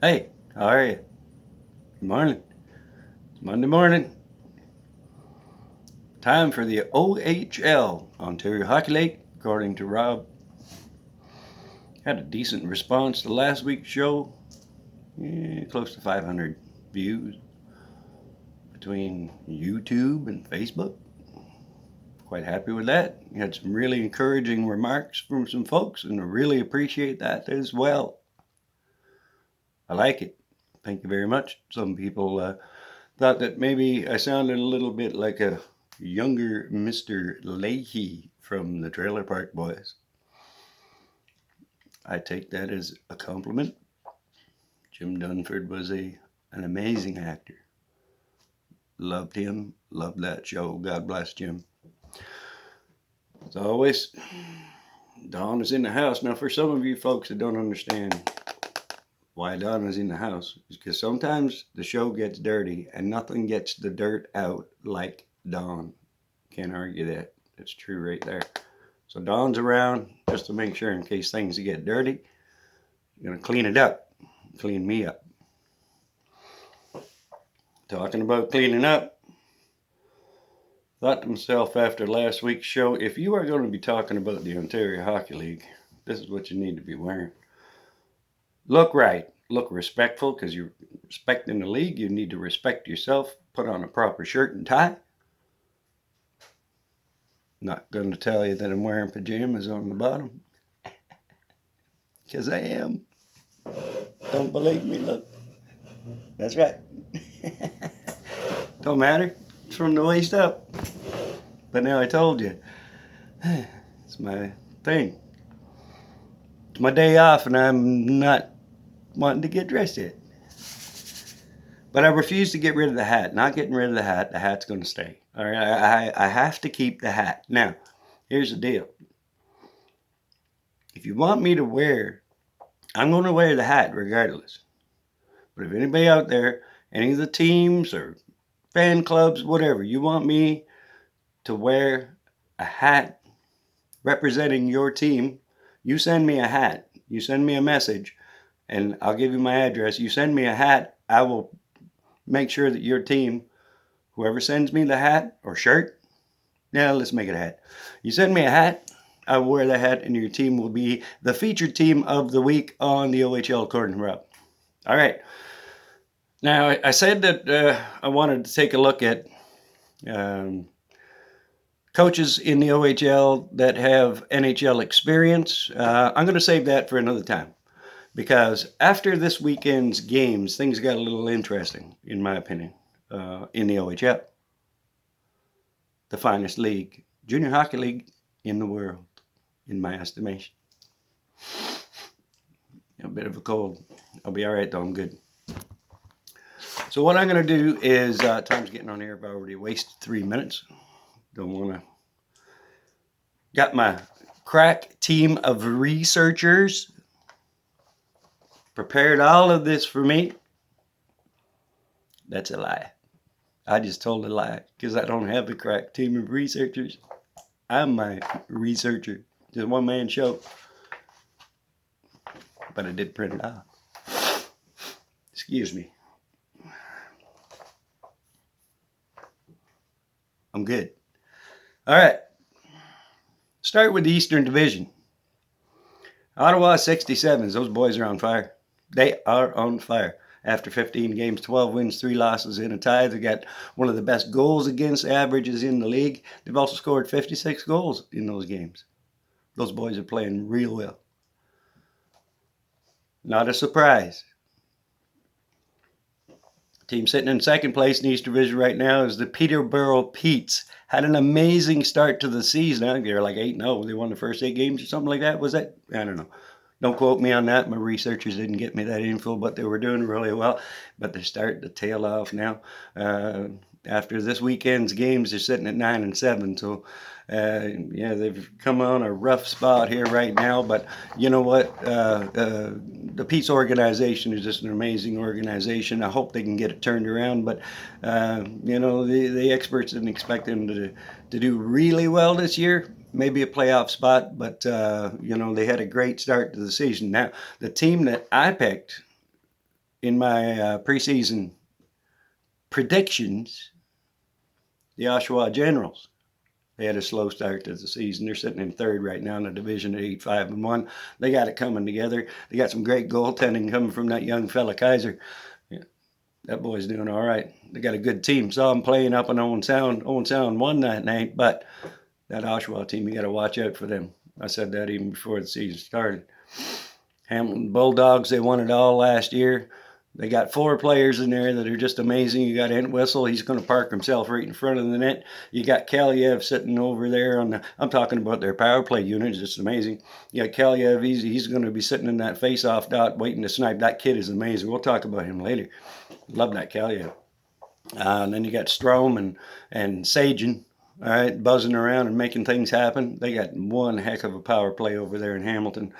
Hey, how are you? Good morning. It's Monday morning. Time for the OHL, Ontario Hockey League, according to Rob. Had a decent response to last week's show. Close to 500 views between YouTube and Facebook. Quite happy with that. Had some really encouraging remarks from some folks, and I really appreciate that as well. I like it. Thank you very much. Some people thought that maybe I sounded a little bit like a younger Mr. Leahy from the Trailer Park Boys. I take that as a compliment. Jim Dunford was an amazing actor. Loved him, loved that show. God bless Jim. As always, Dawn is in the house. Now, for some of you folks that don't understand why Dawn is in the house, is because sometimes the show gets dirty and nothing gets the dirt out like Dawn. Can't argue that. That's true right there. So Dawn's around just to make sure in case things get dirty. You're going to clean it up. Clean me up. Talking about cleaning up, thought to myself after last week's show, if you are going to be talking about the Ontario Hockey League, this is what you need to be wearing. Look right. Look respectful, because you're respecting the league. You need to respect yourself. Put on a proper shirt and tie. Not going to tell you that I'm wearing pajamas on the bottom, because I am. Don't believe me? Look. That's right. Don't matter. It's from the waist up. But now I told you. It's my thing. It's my day off and I'm not wanting to get dressed yet. But I refuse to get rid of the hat. Not getting rid of the hat. The hat's going to stay. All right. I have to keep the hat. Now, here's the deal. If you want me to wear, I'm going to wear the hat regardless. But if anybody out there, any of the teams or fan clubs, whatever, you want me to wear a hat representing your team, you send me a hat. You send me a message, and I'll give you my address. You send me a hat, I will make sure that your team, whoever sends me the hat or shirt, now let's make it a hat. You send me a hat, I will wear the hat, and your team will be the featured team of the week on the OHL According, Rob. All right. Now, I said that I wanted to take a look at coaches in the OHL that have NHL experience. I'm going to save that for another time, because after this weekend's games, things got a little interesting, in my opinion, in the OHL. The finest league, junior hockey league in the world, in my estimation. A bit of a cold. I'll be all right, though. I'm good. So what I'm going to do is, time's getting on here. I've already wasted 3 minutes. Don't want to. Got my crack team of researchers prepared all of this for me. That's a lie. I just told a lie because I don't have a crack team of researchers. I'm my researcher. Just a one-man show. But I did print it off. Excuse me. I'm good. All right. Start with the Eastern Division. Ottawa 67s. Those boys are on fire. They are on fire. After 15 games, 12 wins, 3 losses, and a tie. They got one of the best goals against averages in the league. They've also scored 56 goals in those games. Those boys are playing real well. Not a surprise. Team sitting in second place in the East Division right now is the Peterborough Petes. Had an amazing start to the season. I think they were like 8-0. They won the first 8 games or something like that. Was that? I don't know. Don't quote me on that. My researchers didn't get me that info, but they were doing really well. But they're starting to tail off now. After this weekend's games, they're sitting at 9-7. So, they've come on a rough spot here right now. But you know what? The Peace organization is just an amazing organization. I hope they can get it turned around. But, the experts didn't expect them to do really well this year. Maybe a playoff spot, but, they had a great start to the season. Now, the team that I picked in my preseason predictions, the Oshawa Generals. They had a slow start to the season. They're sitting in third right now in the division at 8-5-1. They got it coming together. They got some great goaltending coming from that young fella Kaiser. Yeah, that boy's doing all right. They got a good team. Saw them playing up in Owen Sound. Owen Sound won that night, but that Oshawa team, you got to watch out for them. I said that even before the season started. Hamilton Bulldogs, they won it all last year. They got 4 players in there that are just amazing. You got Entwistle, he's going to park himself right in front of the net. You got Kaliev sitting over there on the, I'm talking about their power play unit, it's just amazing. You got Kaliev, he's going to be sitting in that face-off dot waiting to snipe. That kid is amazing. We'll talk about him later. Love that Kaliev. And then you got Strom and Sagen, all right, buzzing around and making things happen. They got one heck of a power play over there in Hamilton.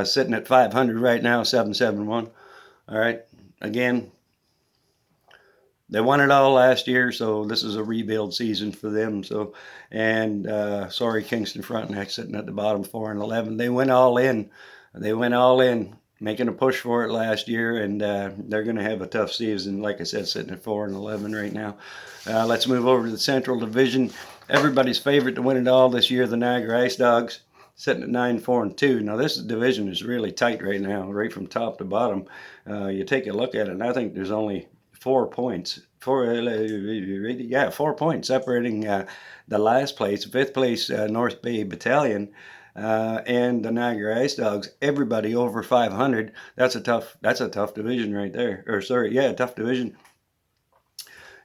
Sitting at 500 right now, 7-7-1. All right. Again, they won it all last year, so this is a rebuild season for them. So, and sorry, Kingston Frontenac sitting at the bottom, 4-11. They went all in. They went all in, making a push for it last year, and they're going to have a tough season. Like I said, sitting at 4-11 right now. Let's move over to the Central Division. Everybody's favorite to win it all this year, the Niagara Ice Dogs, sitting at 9-4-2. Now this division is really tight right now, right from top to bottom. You take a look at it, and I think there's only 4 points. 4 points separating the last place, 5th place North Bay Battalion, and the Niagara Ice Dogs. Everybody over 500. That's a tough division right there. Or sorry, yeah, tough division.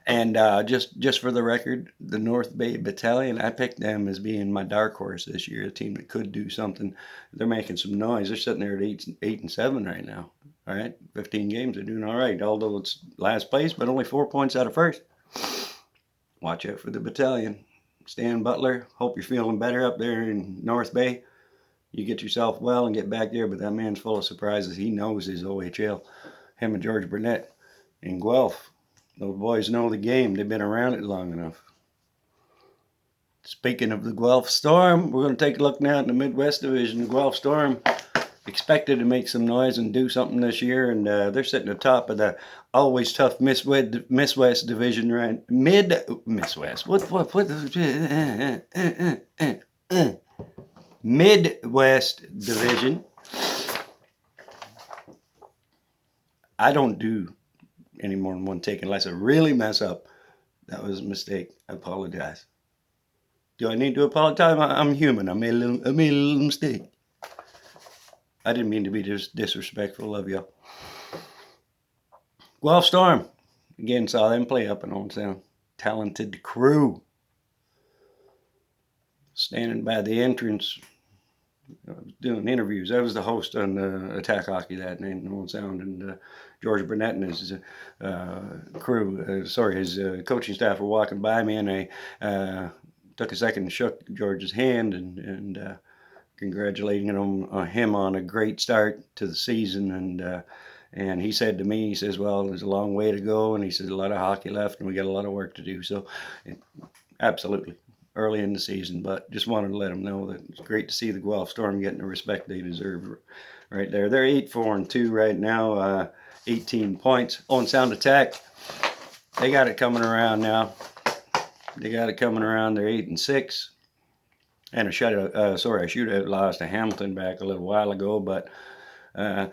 And just for the record, the North Bay Battalion, I picked them as being my dark horse this year, a team that could do something. They're making some noise. They're sitting there at 8-7 right now. All right, 15 games, they're doing all right, although it's last place, but only 4 points out of first. Watch out for the Battalion. Stan Butler, hope you're feeling better up there in North Bay. You get yourself well and get back there, but that man's full of surprises. He knows his OHL. Him and George Burnett in Guelph. Those boys know the game. They've been around it long enough. Speaking of the Guelph Storm, we're going to take a look now at the Midwest Division. The Guelph Storm expected to make some noise and do something this year, and they're sitting atop of the always tough Midwest Division, right? Midwest. Midwest Division. I don't do any more than one take unless I really mess up. That was a mistake. I apologize. Do I need to apologize? I'm human. I made a little mistake. I didn't mean to be disrespectful of you. Guelph Storm. Again, saw them play up in Old Sound. Talented crew. Standing by the entrance, doing interviews. I was the host on Attack Hockey that night in Old Sound, and George Burnett and his crew, his coaching staff were walking by me, and I took a second and shook George's hand and congratulating him on a great start to the season. And he said to me, he says, well, there's a long way to go, and he says a lot of hockey left, and we got a lot of work to do. So, absolutely. Early in the season, but just wanted to let them know that it's great to see the Guelph Storm getting the respect they deserve right there. They're 8-4-2 right now, 18 points. Owen Sound Attack, they got it coming around now. They got it coming around. They're 8-6. And a shootout loss to Hamilton back a little while ago, but had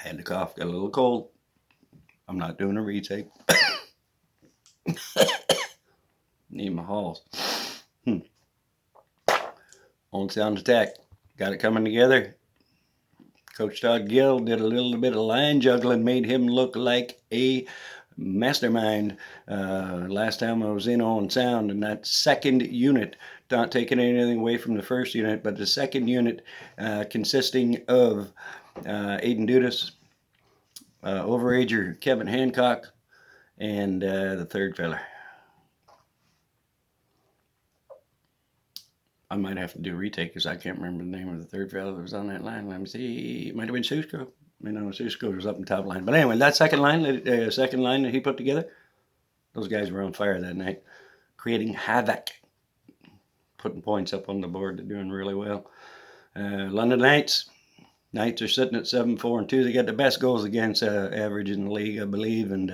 to cough, got a little cold. I'm not doing a retake. Need my halls. Owen Sound Attack. Got it coming together. Coach Todd Gill did a little bit of line juggling, made him look like a mastermind. Last time I was in Owen Sound, and that second unit, not taking anything away from the first unit, but the second unit consisting of Aiden Dudas, overager Kevin Hancock, and the third fella. I might have to do a retake because I can't remember the name of the third fellow that was on that line. Let me see. It might have been Susko. Susko was up in the top line. But anyway, that second line that he put together, those guys were on fire that night, creating havoc, putting points up on the board. They're doing really well. London Knights, Knights are sitting at 7-4-2. They got the best goals against average in the league, I believe, and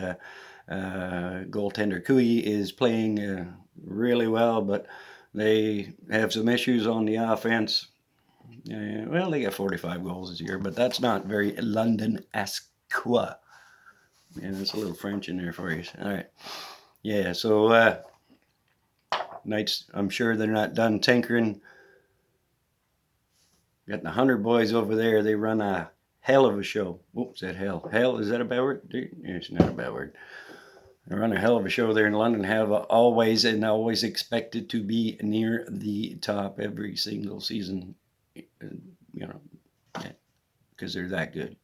goaltender Cooey is playing really well, but they have some issues on the offense. Well, they got 45 goals this year, but that's not very London-esque. Yeah, that's a little French in there for you. All right. Yeah, so Knights, I'm sure they're not done tinkering. Got the 100 boys over there. They run a hell of a show. Whoops, that hell. Hell, is that a bad word? It's not a bad word. They run a hell of a show there in London. Have always and always expected to be near the top every single season. Because they're that good.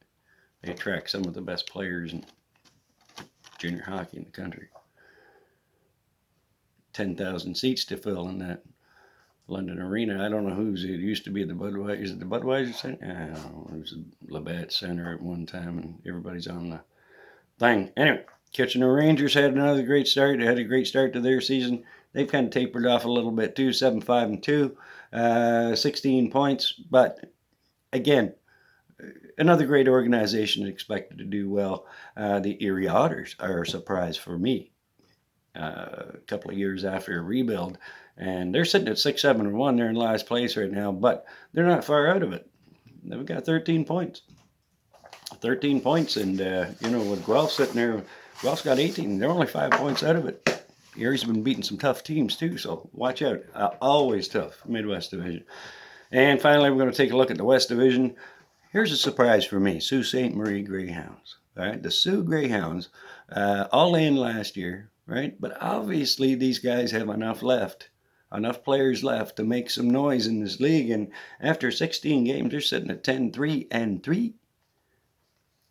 They attract some of the best players in junior hockey in the country. 10,000 seats to fill in that London arena. I don't know whose it used to be. The Budweiser. Is it the Budweiser Center? I don't know. It was the Labatt Center at one time, and everybody's on the thing. Anyway, Kitchener Rangers had another great start. They had a great start to their season. They've kind of tapered off a little bit too, 7-5-2, 16 points. But again, another great organization expected to do well. The Erie Otters are a surprise for me. A couple of years after a rebuild, and they're sitting at 6-7-1. They're in last place right now, but they're not far out of it. They've got 13 points. 13 points, and with Guelph sitting there, Guelph's got 18. They're only 5 points out of it. Erie's been beating some tough teams too, so watch out. Always tough, Midwest Division. And finally, we're going to take a look at the West Division. Here's a surprise for me: Sault Ste. Marie Greyhounds. All right, the Sioux Greyhounds, all in last year. Right? But obviously these guys have enough players left to make some noise in this league. And after 16 games, they're sitting at 10-3-3,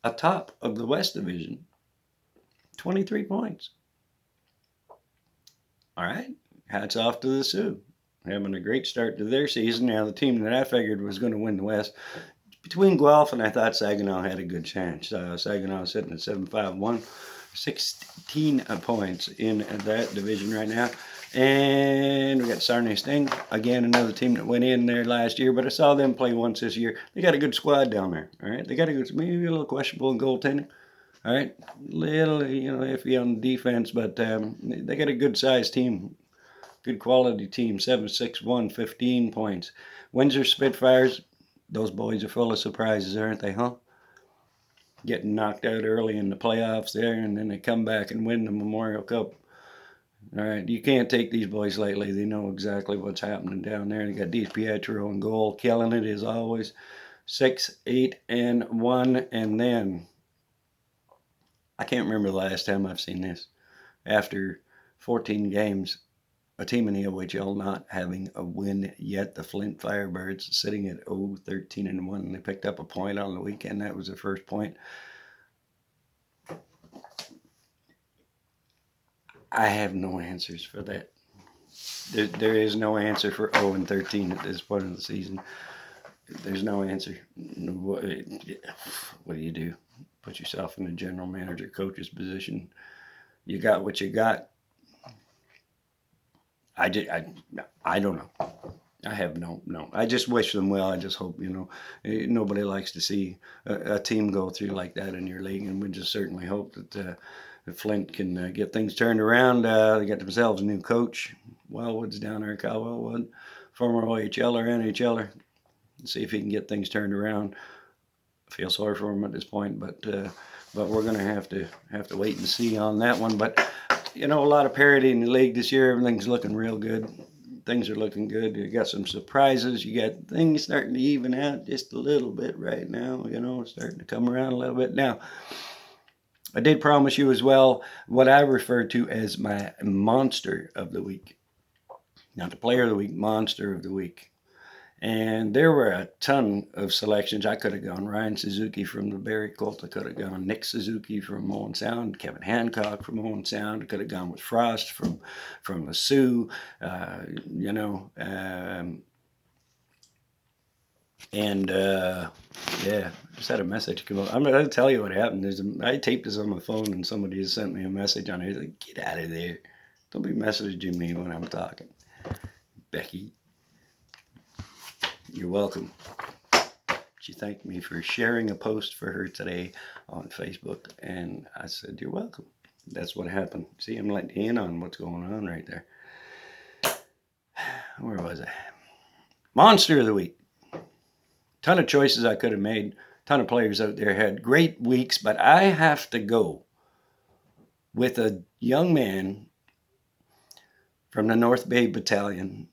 atop of the West Division, 23 points. All right, hats off to the Sioux, having a great start to their season. Now, the team that I figured was going to win the West, between Guelph and I thought Saginaw had a good chance. Saginaw sitting at 7-5-1. 16 points in that division right now. And we got Sarnia Sting, again, another team that went in there last year, but I saw them play once this year. They got a good squad down there, all right? They got maybe a little questionable in goaltending, all right? Little, iffy on defense, but they got a good-sized team, good quality team, 7-6-1, 15 points. Windsor Spitfires, those boys are full of surprises, aren't they, huh? Getting knocked out early in the playoffs there, and then they come back and win the Memorial Cup. All right, you can't take these boys lightly. They know exactly what's happening down there. They got DiPietro in goal, killing it as always. 6-8-1, and then I can't remember the last time I've seen this. After 14 games, a team in the OHL not having a win yet. The Flint Firebirds sitting at 0-13-1. They picked up a point on the weekend. That was their first point. I have no answers for that. There is no answer for 0-13 at this point of the season. There's no answer. What do you do? Put yourself in the general manager, coach's position. You got what you got. I don't know. I have no. I just wish them well. I just hope, nobody likes to see a team go through like that in your league, and we just certainly hope that Flint can get things turned around. They got themselves a new coach. Wellwood's down there, Kyle Wellwood, former OHLer, NHLer. See if he can get things turned around. I feel sorry for him at this point, but we're going to have to wait and see on that one. But a lot of parity in the league this year. Everything's looking real good. Things are looking good. You got some surprises. You got things starting to even out just a little bit right now. Starting to come around a little bit. Now, I did promise you as well what I refer to as my monster of the week. Not the player of the week, monster of the week. And there were a ton of selections. I could have gone Ryan Suzuki from the Barrie Colts. I could have gone Nick Suzuki from Owen Sound, Kevin Hancock from Owen Sound. I could have gone with Frost from the Sioux, just had a message come up. I'm going to tell you what happened. I taped this on my phone, and somebody has sent me a message on it. He's like, get out of there. Don't be messaging me when I'm talking. Becky. You're welcome. She thanked me for sharing a post for her today on Facebook, and I said, "You're welcome." That's what happened. See, I'm letting you in on what's going on right there. Where was I? Monster of the week. Ton of choices I could have made. Ton of players out there had great weeks, but I have to go with a young man from the North Bay Battalion.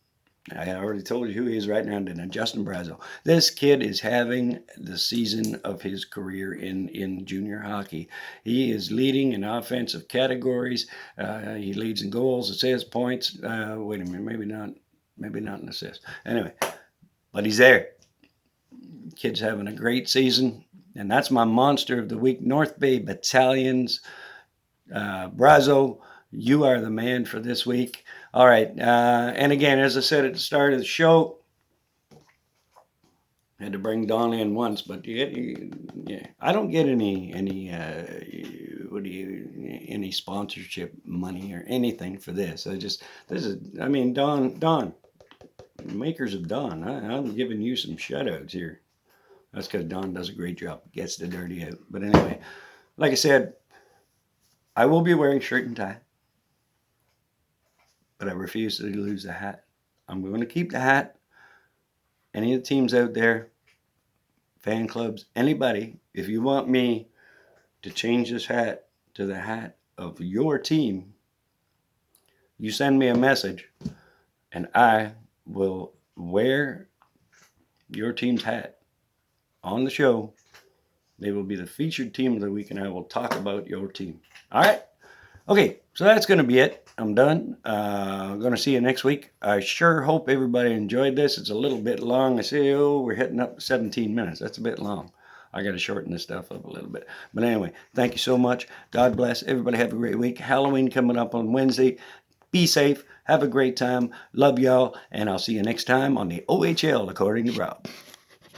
I already told you who he is right now, didn't I? Justin Brazo. This kid is having the season of his career in junior hockey. He is leading in offensive categories. He leads in goals, assists, points. Wait a minute, maybe not in assists. Anyway, but he's there. Kid's having a great season, and that's my monster of the week. North Bay Battalions. Brazo, you are the man for this week. All right. And again, as I said at the start of the show, I had to bring Don in once, but yeah, I don't get any sponsorship money or anything for this. Don, makers of Don. I'm giving you some shout outs here. That's because Don does a great job, gets the dirty out. But anyway, like I said, I will be wearing shirt and tie, but I refuse to lose the hat. I'm going to keep the hat. Any of the teams out there, fan clubs, anybody, if you want me to change this hat to the hat of your team, you send me a message and I will wear your team's hat on the show. They will be the featured team of the week and I will talk about your team. All right? Okay, so that's going to be it. I'm done. I'm going to see you next week. I sure hope everybody enjoyed this. It's a little bit long. I say, we're hitting up 17 minutes. That's a bit long. I got to shorten this stuff up a little bit. But anyway, thank you so much. God bless. Everybody have a great week. Halloween coming up on Wednesday. Be safe. Have a great time. Love y'all. And I'll see you next time on the OHL According to Rob.